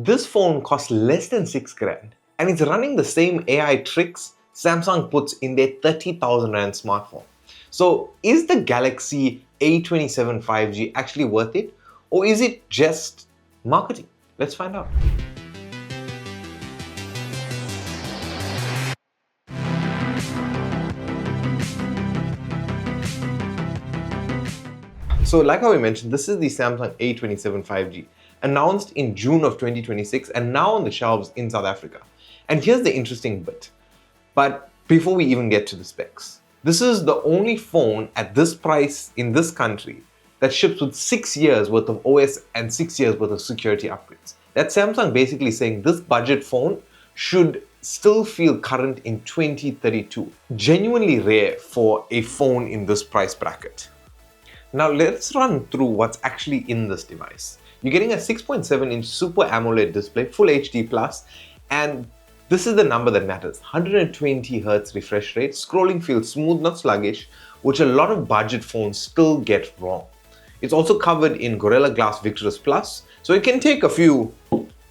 This phone costs less than 6 grand and it's running the same AI tricks Samsung puts in their 30,000 Rand smartphone. So is the Galaxy A27 5G actually worth it, or is it just marketing? Let's find out. So like how we mentioned, this is the Samsung A27 5G, announced in June of 2026 and now on the shelves in South Africa. And here's the interesting bit. But before we even get to the specs, this is the only phone at this price in this country that ships with 6 years worth of OS and 6 years worth of security upgrades. That's Samsung basically saying this budget phone should still feel current in 2032. Genuinely rare for a phone in this price bracket. Now let's run through what's actually in this device. You're getting a 6.7-inch Super AMOLED display, Full HD+, and this is the number that matters. 120 Hz refresh rate, scrolling feels smooth, not sluggish, which a lot of budget phones still get wrong. It's also covered in Gorilla Glass Victorous Plus, so it can take a few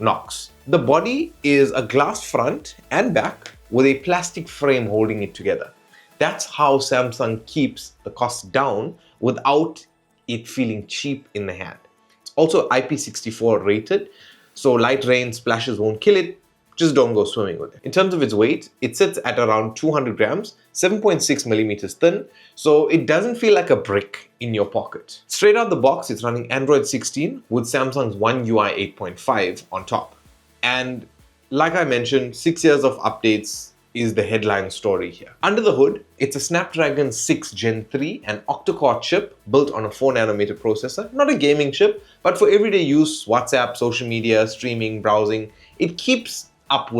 knocks. The body is a glass front and back with a plastic frame holding it together. That's how Samsung keeps the cost down without it feeling cheap in the hand. It's also IP64 rated, so light rain splashes won't kill it. Just don't go swimming with it. In terms of its weight, it sits at around 200 grams, 7.6 millimeters thin, so it doesn't feel like a brick in your pocket. Straight out the box, it's running Android 16 with Samsung's One UI 8.5 on top. And like I mentioned, 6 years of updates is the headline story here. Under the hood, it's a Snapdragon 6 Gen 3 and octa-core chip built on a 4nm processor. Not a gaming chip, but for everyday use, WhatsApp, social media, streaming, browsing, it keeps up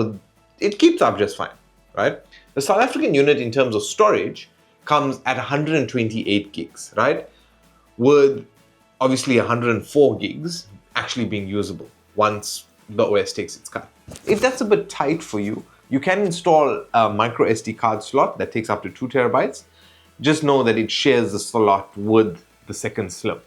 just fine, right? The South African unit in terms of storage comes at 128 gigs, right? With obviously 104 gigs actually being usable once the OS takes its cut. If that's a bit tight for you, you can install a micro SD card slot that takes up to 2 terabytes. Just know that it shares the slot with the second SIM.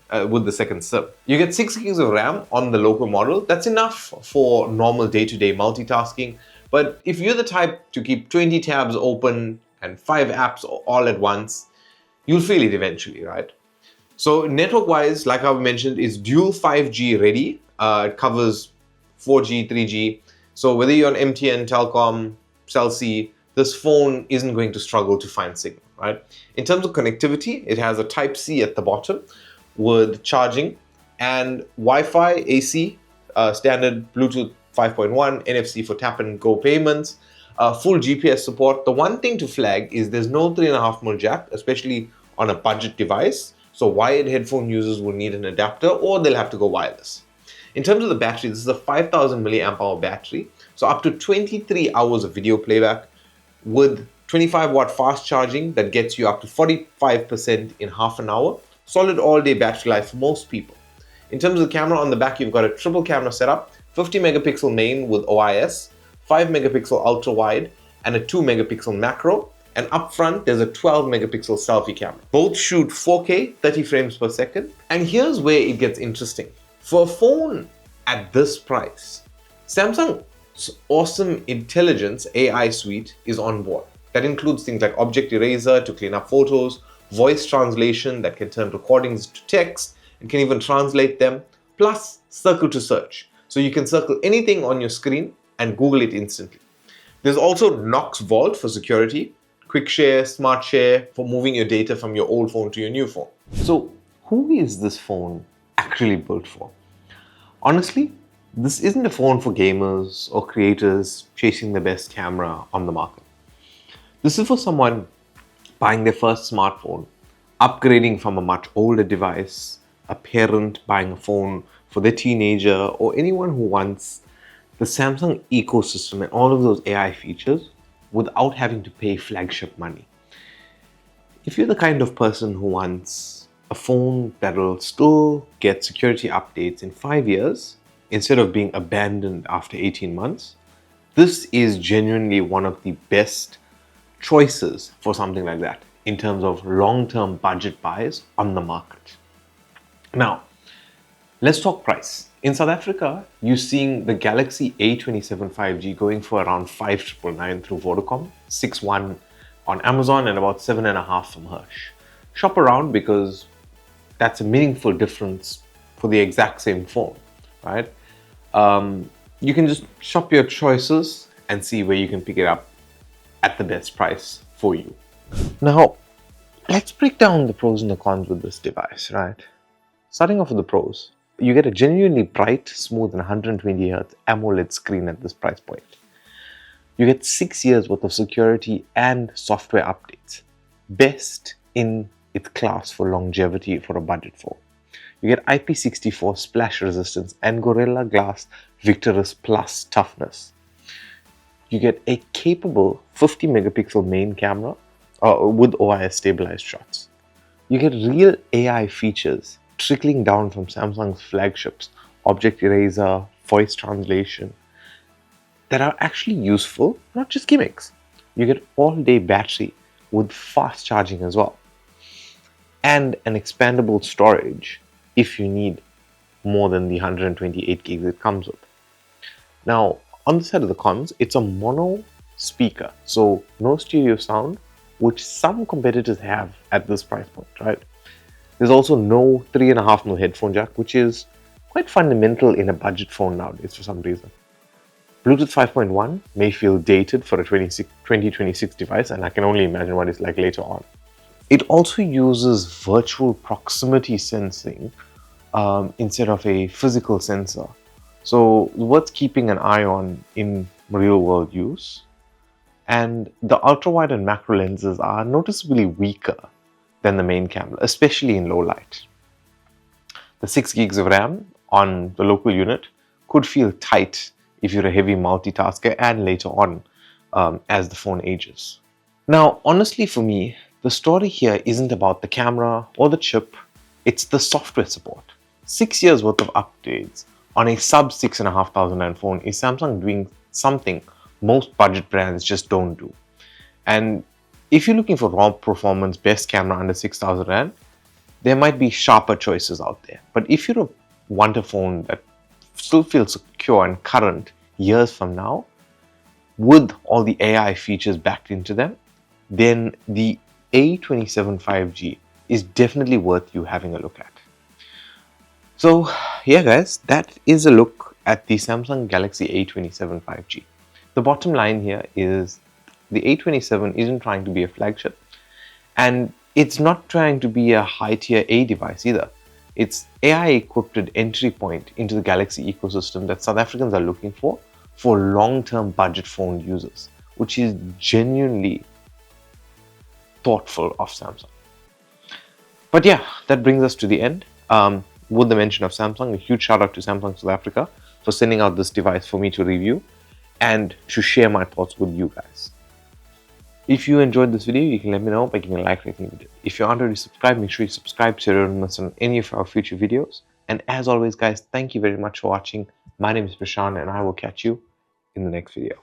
You get 6 gigs of RAM on the local model. That's enough for normal day-to-day multitasking. But if you're the type to keep 20 tabs open and 5 apps all at once, you'll feel it eventually, right? So network-wise, like I mentioned, is dual 5G ready. It covers 4G, 3G. So whether you're on MTN, Telkom, Cell C, this phone isn't going to struggle to find signal, right? In terms of connectivity, it has a Type-C at the bottom with charging and Wi-Fi, AC, standard Bluetooth 5.1, NFC for tap and go payments, full GPS support. The one thing to flag is there's no 3.5mm jack, especially on a budget device. So wired headphone users will need an adapter or they'll have to go wireless. In terms of the battery, this is a 5000 milliamp hour battery, so up to 23 hours of video playback with 25 watt fast charging that gets you up to 45% in half an hour. Solid all day battery life for most people. In terms of the camera on the back, you've got a triple camera setup, 50 megapixel main with OIS, 5 megapixel ultra wide, and a 2 megapixel macro. And up front, there's a 12 megapixel selfie camera. Both shoot 4K, 30 frames per second. And here's where it gets interesting. For a phone at this price, Samsung's awesome intelligence AI suite is on board. That includes things like Object Eraser to clean up photos, voice translation that can turn recordings to text and can even translate them, plus Circle to Search. So you can circle anything on your screen and Google it instantly. There's also Knox Vault for security, Quick Share, Smart Share for moving your data from your old phone to your new phone. So who is this phone actually built for? Honestly, this isn't a phone for gamers or creators chasing the best camera on the market. This is for someone buying their first smartphone, upgrading from a much older device, a parent buying a phone for their teenager, or anyone who wants the Samsung ecosystem and all of those AI features without having to pay flagship money. If you're the kind of person who wants a phone that will still get security updates in 5 years instead of being abandoned after 18 months, this is genuinely one of the best choices for something like that in terms of long-term budget buys on the market. Now, Let's talk price. In South Africa, you're seeing the Galaxy A27 5G going for around 5,999 through Vodacom, 6,100 on Amazon, and about 7,500 from Hirsch. Shop around because that's a meaningful difference for the exact same phone, right? You can just shop your choices and see where you can pick it up at the best price for you. Now, let's break down the pros and the cons with this device, right? Starting off with the pros, you get a genuinely bright, smooth, and 120Hz AMOLED screen at this price point. You get 6 years worth of security and software updates, best in its class for longevity for a budget phone. You get IP64 splash resistance and Gorilla Glass Victorous Plus toughness. You get a capable 50 megapixel main camera with OIS stabilized shots. You get real AI features trickling down from Samsung's flagships, object eraser, voice translation, that are actually useful, not just gimmicks. You get all-day battery with fast charging as well, and an expandable storage if you need more than the 128 gigs it comes with. Now, on the side of the cons, it's a mono speaker, so no stereo sound, which some competitors have at this price point, right? There's also no 3.5mm headphone jack, which is quite fundamental in a budget phone nowadays for some reason. Bluetooth 5.1 may feel dated for a 2026 device, and I can only imagine what it's like later on. It also uses virtual proximity sensing instead of a physical sensor, so worth keeping an eye on in real-world use. And the ultra-wide and macro lenses are noticeably weaker than the main camera, especially in low light. The 6 gigs of RAM on the local unit could feel tight if you're a heavy multitasker and later on as the phone ages. Now, honestly for me, the story here isn't about the camera or the chip, it's the software support. 6 years worth of updates on a sub 6,500 rand phone is Samsung doing something most budget brands just don't do. And if you're looking for raw performance, best camera under 6,000 rand, there might be sharper choices out there. But if you want a phone that still feels secure and current years from now, with all the AI features backed into them, then the A27 5G is definitely worth you having a look at. So yeah guys, that is a look at the Samsung Galaxy A27 5G. The bottom line here is the A27 isn't trying to be a flagship, and it's not trying to be a high tier A device either. It's AI equipped entry point into the Galaxy ecosystem that South Africans are looking for long-term budget phone users, which is genuinely thoughtful of Samsung. But yeah, that brings us to the end. With the mention of Samsung, a huge shout out to Samsung South Africa for sending out this device for me to review and to share my thoughts with you guys. If you enjoyed this video, you can let me know by giving a like rating video. If you aren't already subscribed, make sure you subscribe so you don't miss on any of our future videos. And as always guys, thank you very much for watching. My name is Prashant and I will catch you in the next video.